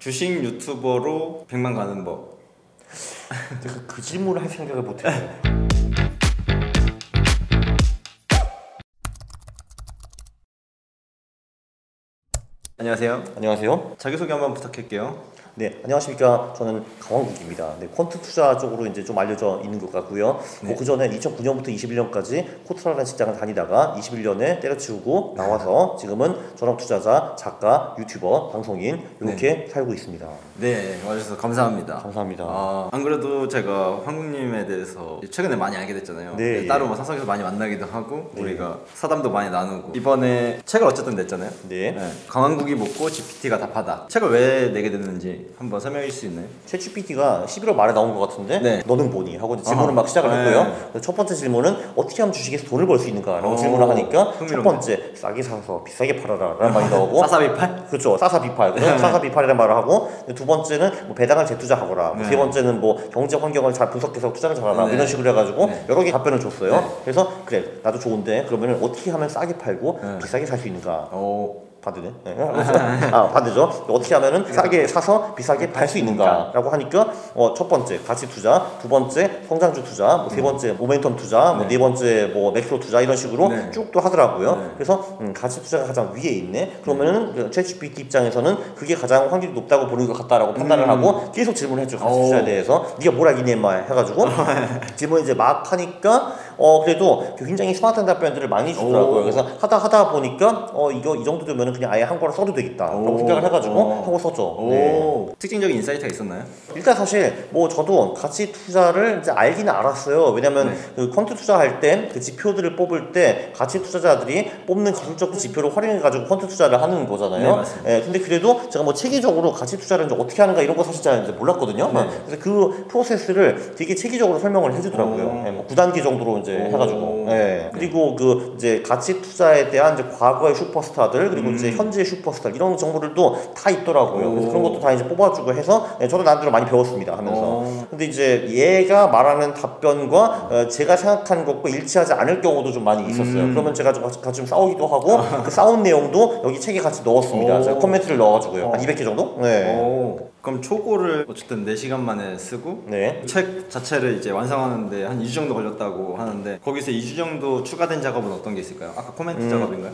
주식 유튜버로 100만 가는 법. 그 질문을 할 생각을 못했어요. 안녕하세요. 안녕하세요. 자기소개 한번 부탁할게요. 네, 안녕하십니까. 저는 강원국입니다. 네, 퀀트 투자 쪽으로 이제 좀 알려져 있는 것 같고요. 네. 그 전에 2009년부터 21년까지 코트라라는 직장을 다니다가 21년에 때려치우고 나와서 지금은 전업 투자자, 작가, 유튜버, 방송인 이렇게 살고 있습니다. 네, 와주셔서 감사합니다. 감사합니다. 안 그래도 제가 황국님에 대해서 최근에 많이 알게 됐잖아요. 네, 따로 예. 뭐 사석에서 많이 만나기도 하고 네. 우리가 사담도 많이 나누고 이번에 책을 어쨌든 냈잖아요. 네. 강한국이 먹고 GPT가 답하다. 책을 왜 내게 됐는지 한번 설명해 주실 수 있나요? 챗GPT가 11월 말에 나온 것 같은데 네. 너는 뭐니? 하고 이제 질문을 막 시작을 했고요. 그래서 첫 번째 질문은 어떻게 하면 주식에서 돈을 벌 수 있는가? 라고 질문을 하니까 흥미롭네. 첫 번째 싸게 사서 비싸게 팔아라 라는 말이 나오고 사사비팔? 그렇죠. 싸사비팔. 싸사비팔이라는 말을 하고 두 번째는 뭐 배당을 재투자하거라. 네. 세 번째는 뭐 경제 환경을 잘 분석해서 투자를 잘하라. 네. 이런 식으로 해가지고 네. 여러 개 답변을 줬어요. 네. 그래서 그래 나도 좋은데 그러면 어떻게 하면 싸게 팔고 비싸게 살 수 있는가? 반대네. 네. 반대죠. 어떻게 하면은 싸게 사서 비싸게 팔 수 있는가라고 하니까 첫 번째 가치 투자, 두 번째 성장주 투자, 뭐 세 번째 모멘텀 투자, 뭐 네 번째 뭐 매크로 투자 이런 식으로 쭉 또 하더라고요. 그래서 가치 투자가 가장 위에 있네. 그러면은 그 챗GPT 입장에서는 그게 가장 확률이 높다고 보는 것 같다라고 판단을 하고 계속 질문을 했죠. 가치 투자에 대해서 네가 뭘 알겠니 인마 해가지고 질문 이제 막 하니까 그래도 굉장히 스마트한 답변들을 많이 주더라고요. 그래서 하다 보니까 이거 이 정도 되면은 그냥 아예 한거로 써도 되겠다 라고 생각을 해가지고 하고 썼죠. 네. 특징적인 인사이트가 있었나요? 일단 사실 뭐 저도 가치 투자를 이제 알기는 알았어요. 왜냐면 그 퀀트 투자할 때 그 지표들을 뽑을 때 가치 투자자들이 뽑는 기술적 지표를 활용해가지고 퀀트 투자를 하는 거잖아요. 네, 맞습니다. 근데 그래도 제가 뭐 체계적으로 가치 투자를 이제 어떻게 하는가 이런 거 사실 잘 이제 몰랐거든요. 그래서 그 프로세스를 되게 체계적으로 설명을 해주더라고요. 뭐 9단계 정도로 이제 해가지고. 그리고 그 이제 가치 투자에 대한 이제 과거의 슈퍼스타들 그리고 이제 현재 슈퍼스타 이런 정보들도 다 있더라고요. 그래서 그런 것도 다 이제 뽑아주고 해서 저도 나름대로 많이 배웠습니다 하면서. 근데 이제 얘가 말하는 답변과 제가 생각한 것과 일치하지 않을 경우도 좀 많이 있었어요. 그러면 제가 좀 싸우기도 하고 그 싸운 내용도 여기 책에 같이 넣었습니다. 제가 코멘트를 넣어가지고요. 한 200개 정도? 네. 그럼 초고를 어쨌든 4시간 만에 쓰고 책 자체를 이제 완성하는데 한 2주 정도 걸렸다고 하는데 거기서 2주 정도 추가된 작업은 어떤 게 있을까요? 아까 코멘트 작업인가요?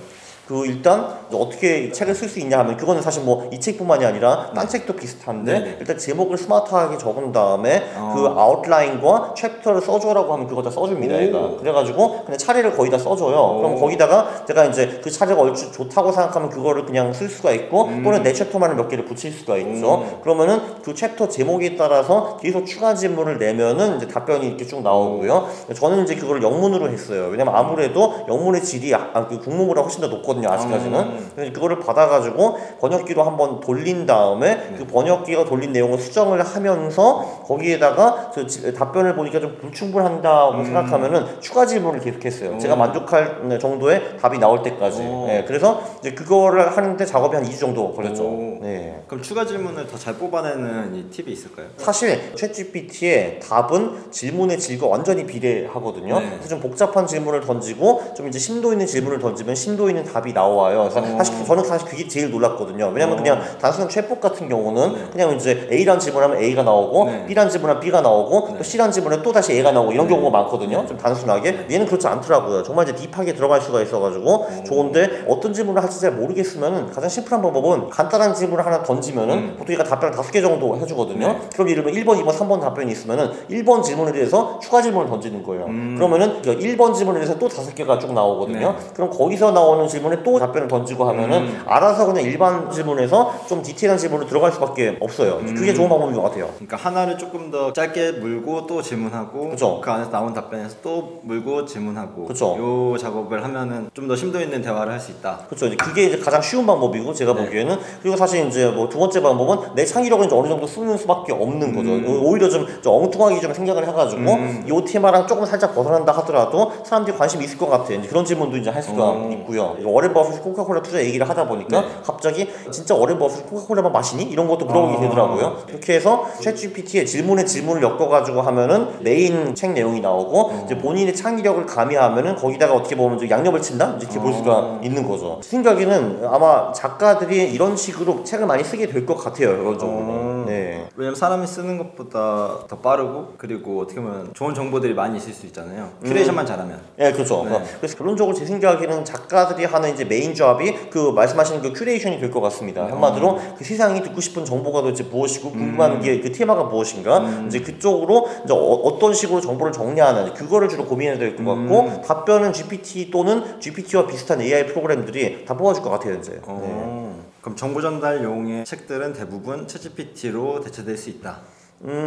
그 일단 어떻게 책을 쓸 수 있냐 하면 그거는 사실 뭐 이 책뿐만이 아니라 딴 책도 비슷한데 일단 제목을 스마트하게 적은 다음에 그 아웃라인과 챕터를 써줘라고 하면 그거 다 써줍니다. 얘가 그래가지고 그냥 차례를 거의 다 써줘요. 그럼 거기다가 제가 이제 그 차례가 얼추 좋다고 생각하면 그거를 그냥 쓸 수가 있고 또는 내 챕터만을 몇 개를 붙일 수가 있죠. 그러면은 그 챕터 제목에 따라서 계속 추가 질문을 내면은 이제 답변이 이렇게 쭉 나오고요. 저는 이제 그걸 영문으로 했어요. 왜냐면 아무래도 영문의 질이 그 국문보다 훨씬 더 높거든요. 아직까지는. 그래서 그거를 받아가지고 번역기로 한번 돌린 다음에 그 번역기가 돌린 내용을 수정을 하면서 거기에다가 그 답변을 보니까 좀 불충분한다고 생각하면은 추가 질문을 계속했어요. 제가 만족할 정도의 답이 나올 때까지. 그래서 이제 그거를 하는데 작업이 한 2주 정도 걸렸죠. 그럼 추가 질문을 더 잘 뽑아내는 이 팁이 있을까요? 사실 챗GPT의 답은 질문의 질과 완전히 비례하거든요. 그래서 좀 복잡한 질문을 던지고 좀 이제 심도 있는 질문을 던지면 심도 있는 답이 나와요. 그래서 저는 사실 그게 제일 놀랐거든요. 왜냐면 그냥 단순한 챗봇 같은 경우는 그냥 이제 A란 질문하면 A가 나오고 B란 질문하면 B가 나오고 또 C란 질문에 또 다시 A가 나오고 이런 경우가 많거든요. 좀 단순하게. 얘는 그렇지 않더라고요. 정말 이제 딥하게 들어갈 수가 있어가지고 좋은데 어떤 질문을 할지 잘 모르겠으면은 가장 심플한 방법은 간단한 질문을 하나 던지면은 보통 얘가 답변을 5개 정도 해주거든요. 그럼 예를 들면 1번, 2번, 3번 답변이 있으면은 1번 질문에 대해서 추가 질문을 던지는 거예요. 그러면은 1번 질문에 대해서 또 5개가 쭉 나오거든요. 그럼 거기서 나오는 질문에 또 답변을 던지고 하면은 알아서 그냥 일반 질문에서 좀 디테일한 질문으로 들어갈 수밖에 없어요. 그게 좋은 방법인 것 같아요. 그러니까 하나를 조금 더 짧게 물고 또 질문하고 그 안에서 나온 답변에서 또 물고 질문하고 요 작업을 하면은 좀 더 심도 있는 대화를 할 수 있다. 그렇죠. 그게 이제 가장 쉬운 방법이고 제가 보기에는 그리고 사실 이제 뭐 두 번째 방법은 내 창의력을 이제 어느 정도 쓰는 수밖에 없는 거죠. 오히려 좀 엉뚱하게 좀 생각을 해가지고 이 테마랑 조금 살짝 벗어난다 하더라도 사람들이 관심이 있을 것 같아. 이제 그런 질문도 이제 할 수가 있고요. 워렌 버핏이 코카콜라 투자 얘기를 하다 보니까 갑자기 진짜 워렌 버핏이 코카콜라만 마시니? 이런 것도 물어보게 되더라고요. 그렇게 해서 챗GPT에 질문에 질문을 엮어가지고 하면은 메인 책 내용이 나오고 이제 본인의 창의력을 가미하면은 거기다가 어떻게 보면 좀 양념을 친다? 이렇게 볼 수가 있는 거죠. 제 생각에는 아마 작가들이 이런 식으로 책을 많이 쓰게 될 것 같아요. 이런 정도는. 네. 왜냐면 사람이 쓰는 것보다 더 빠르고 그리고 어떻게 보면 좋은 정보들이 많이 있을 수 있잖아요. 큐레이션만 잘하면. 네, 그렇죠. 네. 그래서 결론적으로 제 생각에는 작가들이 하는 이제 메인 잡이 그 말씀하시는 그 큐레이션이 될 것 같습니다. 한마디로 그 세상이 듣고 싶은 정보가 도대체 무엇이고 궁금한 게 그 테마가 무엇인가 이제 그쪽으로 이제 어떤 식으로 정보를 정리하는지 그거를 주로 고민해야 될 것 같고 답변은 GPT 또는 GPT와 비슷한 AI 프로그램들이 다 뽑아줄 것 같아요 이제. 네. 그럼 정보 전달용의 책들은 대부분 챗GPT로 대체될 수 있다.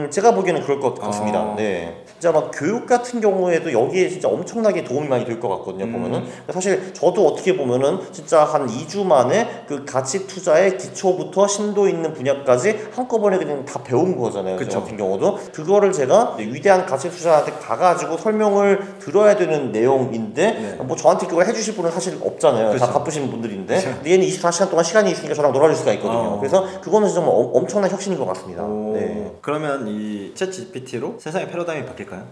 제가 보기에는 그럴 것 같습니다. 네. 진짜 막 교육 같은 경우에도 여기에 진짜 엄청나게 도움이 많이 될 것 같거든요, 보면은. 사실 저도 어떻게 보면은 진짜 한 2주 만에 그 가치 투자의 기초부터 심도 있는 분야까지 한꺼번에 그냥 다 배운 거잖아요. 저 같은 경우도. 그거를 제가 위대한 가치 투자한테 가가지고 설명을 들어야 되는 내용인데, 뭐 저한테 그걸 해주실 분은 사실 없잖아요. 다 바쁘신 분들인데. 근데 얘는 24시간 동안 시간이 있으니까 저랑 놀아줄 수가 있거든요. 그래서 그거는 정말 엄청난 혁신인 것 같습니다. 네. 그러면 이 챗GPT로 세상의 패러다임이 바뀔까요?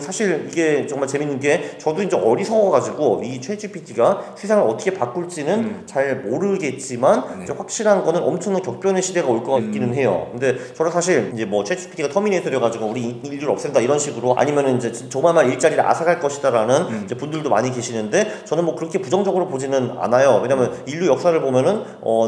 사실 이게 정말 재밌는 게 저도 이제 어리석어가지고 이 챗GPT가 세상을 어떻게 바꿀지는 잘 모르겠지만 이제 확실한 거는 엄청난 격변의 시대가 올 것 같기는 해요. 근데 저는 사실 이제 뭐 챗GPT가 터미네이터여가지고 우리 인류를 없앤다 이런 식으로 아니면은 이제 조만간 일자리를 앗아갈 것이다라는 이제 분들도 많이 계시는데 저는 뭐 그렇게 부정적으로 보지는 않아요. 왜냐면 인류 역사를 보면은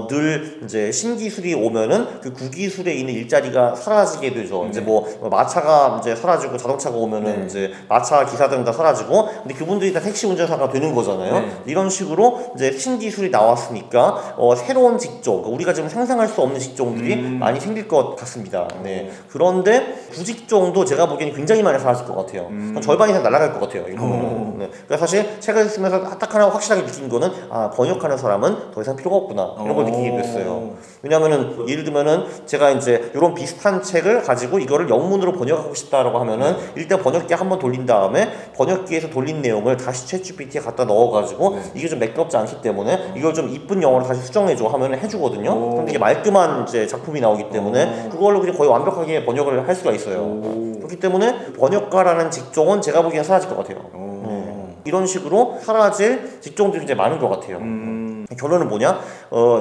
늘 이제 신기술이 오면은 그 구기술에 있는 일자리가 사라지게 되죠. 이제 뭐 마차가 이제 사라지고 자동차가 오면은 이제 마차 기사들은 다 사라지고 근데 그분들이 다 택시 운전사가 되는 거잖아요. 이런 식으로 이제 신기술이 나왔으니까 새로운 직종, 우리가 지금 상상할 수 없는 직종들이 많이 생길 것 같습니다. 네. 그런데 구직종도 제가 보기에는 굉장히 많이 사라질 것 같아요. 한 절반 이상 날아갈 것 같아요. 이거 보면은. 네. 그러니까 사실 책을 쓰면서 딱 하나 확실하게 느낀 거는 번역하는 사람은 더 이상 필요가 없구나 이런 걸 느끼게 됐어요. 왜냐면은 예를 들면은 제가 이제 이런 비슷한 책을 가지고 이거를 영문으로 번역하고 싶다라고 하면은 일단 번역기 한번 돌린 다음에 번역기에서 돌린 내용을 다시 챗GPT에 갖다 넣어가지고 이게 좀 매끄럽지 않기 때문에 이걸 좀 이쁜 영어로 다시 수정해줘 하면 해주거든요. 근데 이게 말끔한 이제 작품이 나오기 때문에 그걸로 그냥 거의 완벽하게 번역을 할 수가 있어요. 그렇기 때문에 번역가라는 직종은 제가 보기엔 사라질 것 같아요. 이런 식으로 사라질 직종들이 이제 많은 것 같아요. 결론은 뭐냐?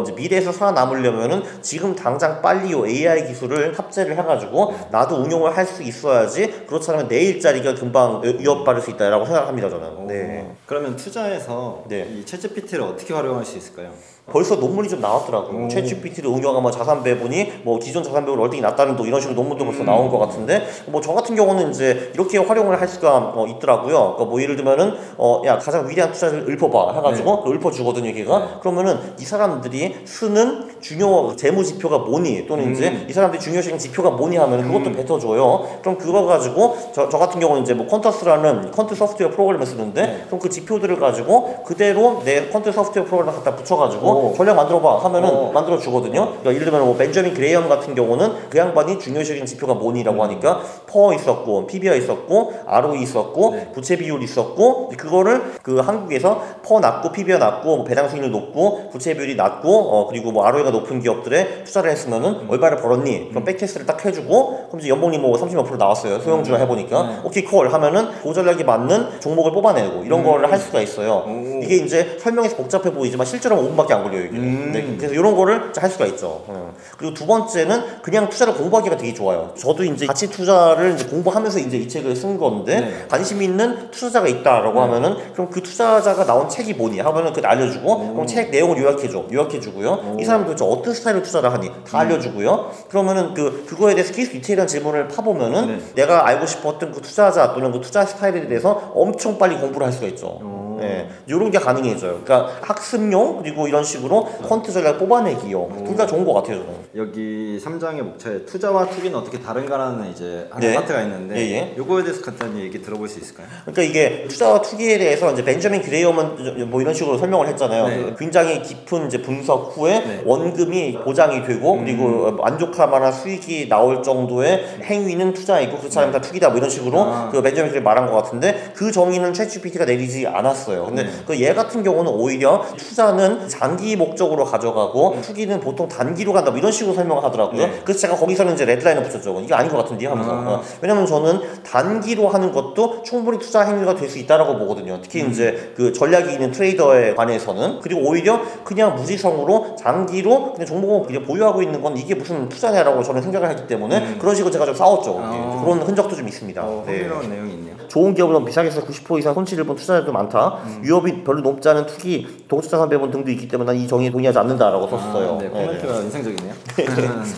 이제 미래에서 살아남으려면은 지금 당장 빨리 요 AI 기술을 탑재를 해가지고 나도 응용을 할 수 있어야지 그렇지 않으면 내 일자리가 금방 위협받을 수 있다라고 생각합니다 저는. 네. 그러면 투자에서 이 챗GPT를 어떻게 활용할 수 있을까요? 벌써 논문이 좀 나왔더라고요. 챗GPT를 응용하면 자산 배분이 뭐 기존 자산 배분을 월등히 낮다는 또 이런 식으로 논문도 벌써 나온 것 같은데 뭐 저 같은 경우는 이제 이렇게 활용을 할 수가 있더라고요. 그러니까 뭐 예를 들면은 야 가장 위대한 투자를 읊어봐 해가지고 읊어주거든요 걔가. 그러면은 이 사람들이 쓰는 중요 재무 지표가 뭐니 또는 이제 이 사람들이 중요시하는 지표가 뭐니 하면 그것도 뱉어줘요. 그럼 그거 가지고 저 같은 경우는 이제 뭐 퀀터스라는 퀀트 소프트웨어 프로그램을 쓰는데 그럼 그 지표들을 가지고 그대로 내 퀀트 소프트웨어 프로그램을 갖다 붙여가지고 전략 만들어봐 하면은 만들어주거든요. 그러니까 예를 들면 뭐 벤저민 그레이엄 같은 경우는 그 양반이 중요시하는 지표가 뭐니라고 하니까 퍼 있었고 PBR 있었고 ROE 있었고 부채 비율 있었고 그거를 그 한국에서 퍼 낮고 PBR 낮고 뭐 배당 수익률 높고 부채 비율이 낮고 그리고 뭐 ROE가 높은 기업들에 투자를 했으면은 얼마를 벌었니? 그럼 백테스트를 딱 해주고 그럼 이제 연봉이 뭐 30몇% 나왔어요. 소형주가 해보니까 오케이 콜 하면은 그 전략에 맞는 종목을 뽑아내고 이런 거를 할 수가 있어요. 이게 이제 설명해서 복잡해 보이지만 실제로는 5분밖에 안 걸려요 이게. 네, 그래서 이런 거를 할 수가 있죠. 그리고 두 번째는 그냥 투자를 공부하기가 되게 좋아요. 저도 이제 가치 투자를 이제 공부하면서 이제 이 책을 쓴 건데 관심 있는 투자자가 있다라고 하면은 그럼 그 투자자가 나온 책이 뭐니 하면은 그걸 알려주고 그럼 책 내용을 요약해주고요. 이 사람도 어떤 스타일의 투자를 하니 다 알려주고요. 그러면은 그거에 대해서 계속 디테일한 질문을 파보면은 내가 알고 싶었던 그 투자자 또는 그 투자 스타일에 대해서 엄청 빨리 공부를 할 수가 있죠. 네, 이런 게 가능해져요. 그러니까 학습용 그리고 이런 식으로 퀀트 전략 뽑아내기용 둘 다 좋은 것 같아요 저는. 여기 3장의 목차에 투자와 투기는 어떻게 다른가라는 이제 한 파트가 있는데 요거에 대해서 간단히 얘기 들어볼 수 있을까요? 그러니까 이게 투자와 투기에 대해서 이제 벤저민 그레이엄은 뭐 이런 식으로 설명을 했잖아요. 굉장히 깊은 이제 분석 후에 원금이 보장이 되고 그리고 만족할 만한 수익이 나올 정도의 행위는 투자이고 그렇지 않으면 다 투기다 뭐 이런 식으로 그 벤저민 그레이엄이 말한 것 같은데 그 정의는 챗GPT가 내리지 않았어요. 근데 그 얘 같은 경우는 오히려 투자는 장기 목적으로 가져가고 투기는 보통 단기로 간다 뭐 이런 식으로 설명을 하더라고요. 그래서 제가 거기서는 이제 레드라인을 붙였죠. 이게 아닌 것 같은데요 하면서. 왜냐면 저는 단기로 하는 것도 충분히 투자 행위가 될 수 있다라고 보거든요. 특히 이제 그 전략이 있는 트레이더에 관해서는. 그리고 오히려 그냥 무지성으로 장기로 그냥 종목을 그냥 보유하고 있는 건 이게 무슨 투자냐라고 저는 생각을 하기 때문에 그런 식으로 제가 좀 싸웠죠. 그런 흔적도 좀 있습니다. 흥미로운 내용이 있네요. 좋은 기업은 너무 비싸게 해서 90% 이상 손실을 본 투자자도 많다. 위협이 별로 높지 않은 투기, 동투자 배분 등도 있기 때문에 난 이 정의에 동의하지 않는다라고 썼어요. 네, 코멘트가 인상적이네요.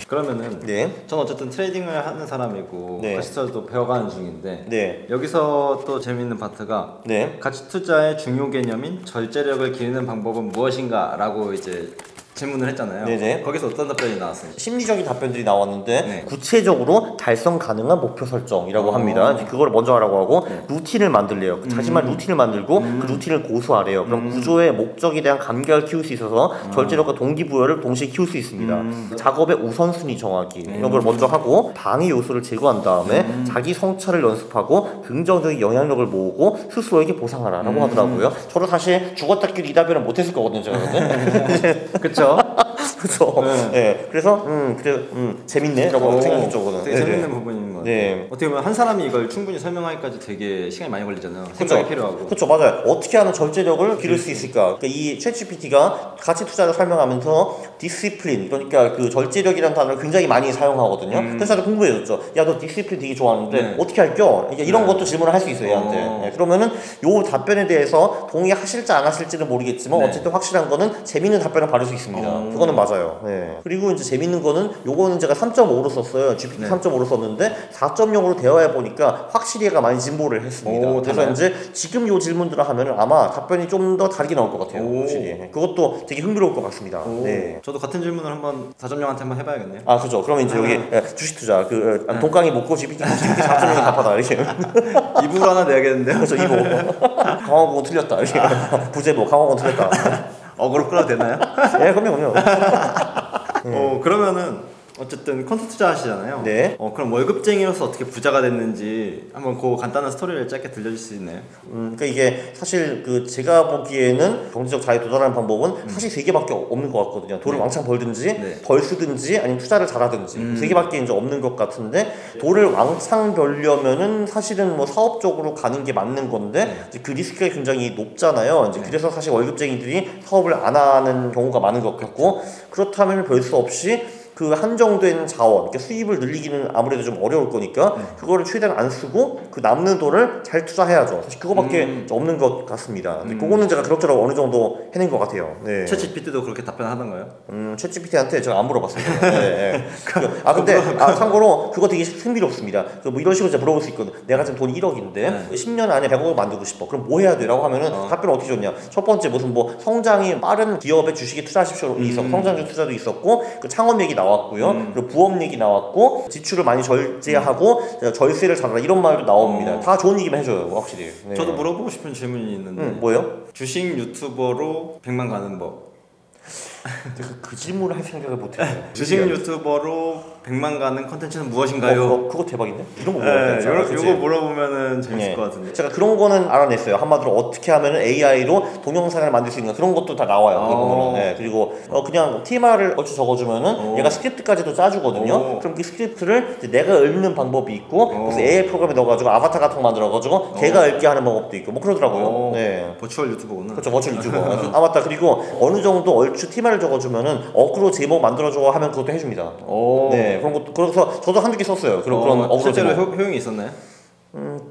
그러면은 저는 어쨌든 트레이딩을 하는 사람이고 가치투자도 배워가는 중인데 여기서 또 재밌는 파트가 가치투자의 중요 개념인 절제력을 기르는 방법은 무엇인가 라고 이제 질문을 했잖아요. 거기서 어떤 답변이 나왔어요? 심리적인 답변들이 나왔는데 구체적으로 달성 가능한 목표 설정이라고 합니다. 이제 그걸 먼저 하라고 하고 루틴을 만들래요. 자신만 루틴을 만들고 그 루틴을 고수하래요. 그럼 구조의 목적에 대한 감각을 키울 수 있어서 절제력과 동기부여를 동시에 키울 수 있습니다. 작업의 우선순위 정하기 이런 걸 먼저 하고 방해 요소를 제거한 다음에 자기 성찰을 연습하고 긍정적인 영향력을 모으고 스스로에게 보상하라라고 하더라고요. 저도 사실 죽었다 길 이 답변을 못했을 거거든요. 제가 그쵸? 그렇죠. 그래서 재밌네라고 생각했죠. 그거는. 되게 재밌는 부분인 것 같아요. 어떻게 보면 한 사람이 이걸 충분히 설명하기까지 되게 시간이 많이 걸리잖아요. 생각이 필요하고. 그렇죠, 맞아요. 어떻게 하면 절제력을 기를 수 있을까? 그러니까 이 챗GPT가 가치 투자를 설명하면서 디시플린, 그러니까 그 절제력이라는 단어를 굉장히 많이 사용하거든요. 그래서 저도 궁금해졌죠. 야, 너 디시플린 되게 좋아하는데 어떻게 할겨? 이런 것도 질문을 할 수 있어요, 얘한테. 그러면은 요 답변에 대해서 동의하실지 안 하실지는 모르겠지만 어쨌든 확실한 거는 재밌는 답변을 받을 수 있습니다. 그거는 맞아요. 그리고 이제 재밌는 거는 요거는 제가 3.5로 썼어요. GPT 3.5로 썼는데 4.0으로 대화해 보니까 확실히 얘가 많이 진보를 했습니다. 그래서 이제 지금 요 질문들을 하면은 아마 답변이 좀 더 다르게 나올 것 같아요. 확실히. 그것도 되게 흥미로울 것 같습니다. 저도 같은 질문을 한번 4.0한테 한번 해봐야겠네요. 아, 그죠. 그러면 이제 여기 주식 투자 돈깡이 먹고 GPT 4.0이 답하다 이렇게. 2부로 하나 내야겠는데요? 그렇죠. 2부. 강화국은 틀렸다 이렇게. 부제보 강화국은 틀렸다. 어그로 끌어도 되나요? 그럼요. 그러면은 어쨌든 콘텐츠 투자 하시잖아요. 그럼 월급쟁이로서 어떻게 부자가 됐는지 한번 그 간단한 스토리를 짧게 들려줄 수 있나요? 그러니까 이게 사실 그 제가 보기에는 경제적 자유에 도달하는 방법은 사실 세 개밖에 없는 것 같거든요. 돈을 왕창 벌든지 덜 쓰든지 아니면 투자를 잘하든지 세 개밖에 이제 없는 것 같은데 돈을 왕창 벌려면은 사실은 뭐 사업적으로 가는 게 맞는 건데 이제 그 리스크가 굉장히 높잖아요. 이제 그래서 사실 월급쟁이들이 사업을 안 하는 경우가 많은 것 같고 그렇다면 별 수 없이 그 한정된 자원, 그러니까 수입을 늘리기는 아무래도 좀 어려울 거니까 그거를 최대한 안 쓰고 그 남는 돈을 잘 투자해야죠. 사실 그거밖에 없는 것 같습니다. 근데 그거는 제가 그럭저럭 어느 정도 해낸 것 같아요. 챗GPT도 그렇게 답변하던가요? 챗GPT한테 제가 안 물어봤습니다. 근데 참고로 그거 되게 흥미롭습니다. 뭐 이런 식으로 제가 물어볼 수 있거든. 내가 지금 돈이 1억인데 10년 안에 100억을 만들고 싶어. 그럼 뭐 해야 돼? 라고 하면은 답변을 어떻게 줬냐? 첫 번째 무슨 뭐 성장이 빠른 기업의 주식에 투자하십시오. 성장중 투자도 있었고 그 창업 얘기 나왔고요. 그리고 부업 얘기 나왔고 지출을 많이 절제하고 절세를 잘하라 이런 말도 나옵니다. 다 좋은 얘기만 해줘요, 확실히. 저도 물어보고 싶은 질문이 있는데 뭐요? 주식 유튜버로 100만 가는 법. 그 질문을 할 생각을 못했어요. 주식 유튜버로 100만 가는 컨텐츠는 무엇인가요? 그거 대박인데? 이런 거 물어보면 이거 물어보면은 재밌을 것 같은데. 제가 그런 거는 알아냈어요. 한마디로 어떻게 하면 AI로 동영상을 만들 수 있는 그런 것도 다 나와요. 그리고 그냥 TMR을 얼추 적어주면은 얘가 스크립트까지도 짜주거든요. 그럼 그 스크립트를 내가 읽는 방법이 있고 그래서 AI 프로그램에 넣어가지고 아바타 같은 거 만들어가지고 걔가 읽게 하는 방법도 있고 뭐 그러더라고요. 버추얼 유튜버구나. 그렇죠, 버추얼 유튜버. 맞다. 그리고 어느 정도 얼추 TMR을 적어주면은 어그로 제목 만들어줘 하면 그것도 해줍니다. 그런 것도 그래서 저도 한두 개 썼어요. 그런 어그로 실제로 제목. 효용이 있었나요?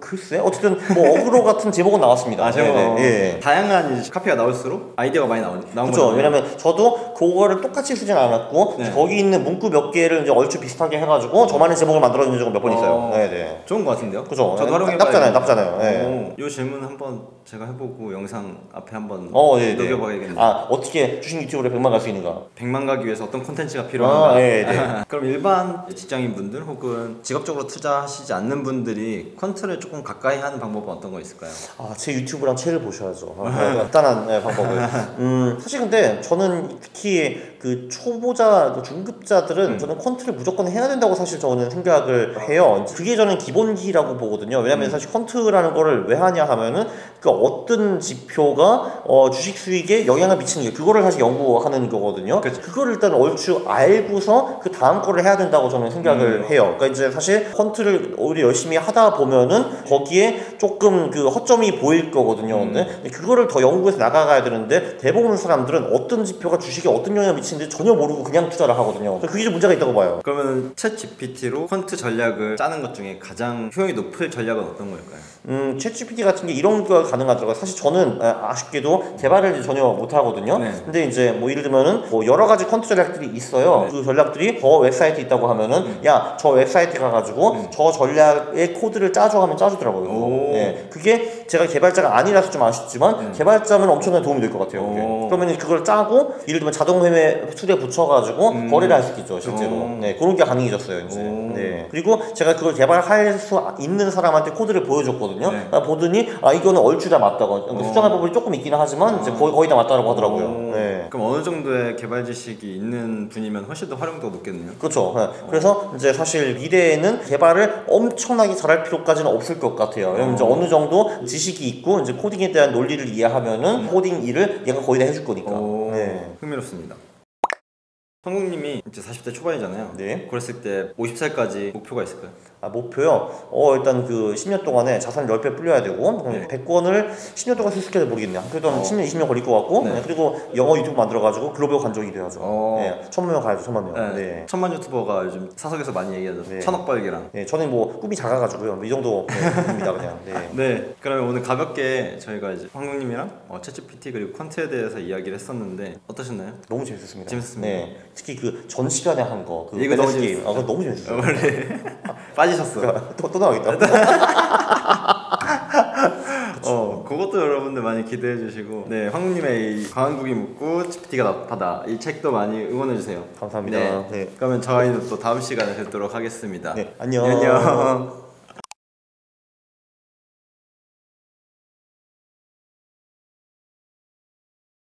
글쎄 어쨌든 뭐 어그로 같은 제목은 나왔습니다. 아, 제목. 예. 다양한 이제 카피가 나올수록 아이디어가 많이 나온 그렇죠. 거죠. 왜냐면 저도 그거를 똑같이 쓰진 않았고 거기 있는 문구 몇 개를 이제 얼추 비슷하게 해가지고 저만의 제목을 만들어준 적은 몇 번 있어요. 네네. 좋은 것 같은데요? 그죠. 저도 활용해 납잖아요. 이 질문 한번 제가 해보고 영상 앞에 한번 녹여봐야겠네요. 아, 어떻게 주식 유튜브로 100만 갈 수 있는가? 100만 가기 위해서 어떤 콘텐츠가 필요한가? 그럼 일반 직장인분들 혹은 직업적으로 투자하시지 않는 분들이 퀀트를 조금 가까이 하는 방법은 어떤 거 있을까요? 아, 제 유튜브랑 책을 보셔야죠. 간단한 방법을. 사실 근데 저는 특히 그 초보자, 그 중급자들은 저는 퀀트를 무조건 해야 된다고 사실 저는 생각을 해요. 그게 저는 기본기라고 보거든요. 왜냐면 사실 퀀트라는 거를 왜 하냐 하면은 그 어떤 지표가 주식 수익에 영향을 미치는 게 그거를 사실 연구하는 거거든요. 그거를 일단 얼추 알고서 그 다음 거를 해야 된다고 저는 생각을 해요. 그러니까 이제 사실 퀀트를 오히려 열심히 하다 보면은 거기에 조금 그 허점이 보일 거거든요. 근데 그거를 더 연구해서 나가야 되는데 대부분 사람들은 어떤 지표가 주식에 어떤 영향을 미치는지 전혀 모르고 그냥 투자를 하거든요. 그게 좀 문제가 있다고 봐요. 그러면 챗 GPT로 퀀트 전략을 짜는 것 중에 가장 효용이 높을 전략은 어떤 걸까요? 챗 GPT 같은 게 이런 거 가능하더라고요. 사실 저는 아쉽게도 개발을 전혀 못 하거든요. 근데 이제 뭐 예를 들면은 뭐 여러 가지 퀀트 전략들이 있어요. 그 전략들이 저 웹사이트에 있다고 하면은 야, 저 웹사이트 가가지고 저 전략의 코드를 짜줘 하면 짜주더라고요. 그게 제가 개발자가 아니라서 좀 아쉽지만 개발자면 엄청나게 도움이 될 것 같아요. 그러면 그걸 짜고 예를 들면 자동 매매 툴에 붙여가지고 거래를 할 수 있죠, 실제로. 그런 게 가능해졌어요, 이제. 그리고 제가 그걸 개발할 수 있는 사람한테 코드를 보여줬거든요. 보더니 이거는 얼추 다 맞다고. 수정할 부분이 조금 있긴 하지만 이제 거의 다 맞다고 하더라고요. 그럼 어느 정도의 개발 지식이 있는 분이면 훨씬 더 활용도가 높겠네요. 그렇죠. 그래서 이제 사실 미래에는 개발을 엄청나게 잘할 필요까지는 없을 것 같아요. 왜냐면 이제 어느 정도 지식이 있고 이제 코딩에 대한 논리를 이해하면은 코딩 일을 얘가 거의 다 해줄 거니까. 흥미롭습니다. 성국님이 이제 40대 초반이잖아요. 그랬을 때 50살까지 목표가 있을까요? 목표요? 일단 그 10년 동안에 자산 10배 불려야 되고 100권을 10년 동안 쓸 수 있게 모르겠네요. 그래도 한 10년, 20년 걸릴 것 같고 그리고 영어 유튜브 만들어가지고 글로벌 관종이 돼야죠. 1000만 명 가야죠, 1000만 명. 1000만 유튜버가 요즘 사석에서 많이 얘기하죠. 1000억 벌기랑. 저는 뭐 꿈이 작아가지고요. 이 정도 입니다 그냥. 그러면 오늘 가볍게 저희가 이제 황국님이랑 챗GPT 그리고 퀀트에 대해서 이야기를 했었는데 어떠셨나요? 너무 재밌었습니다. 재밌었습니다. 특히 그 전 시간에 한 거, 그 이거 너무 게임, 그거 너무 재밌었어요. 빠지셨어. 또 나가겠다. 그것도 여러분들 많이 기대해 주시고 황국님의 이 광한국이 묻고 GPT가 나타다 이 책도 많이 응원해 주세요. 감사합니다. 그러면 저희는 또 다음 시간에 뵙도록 하겠습니다. 안녕.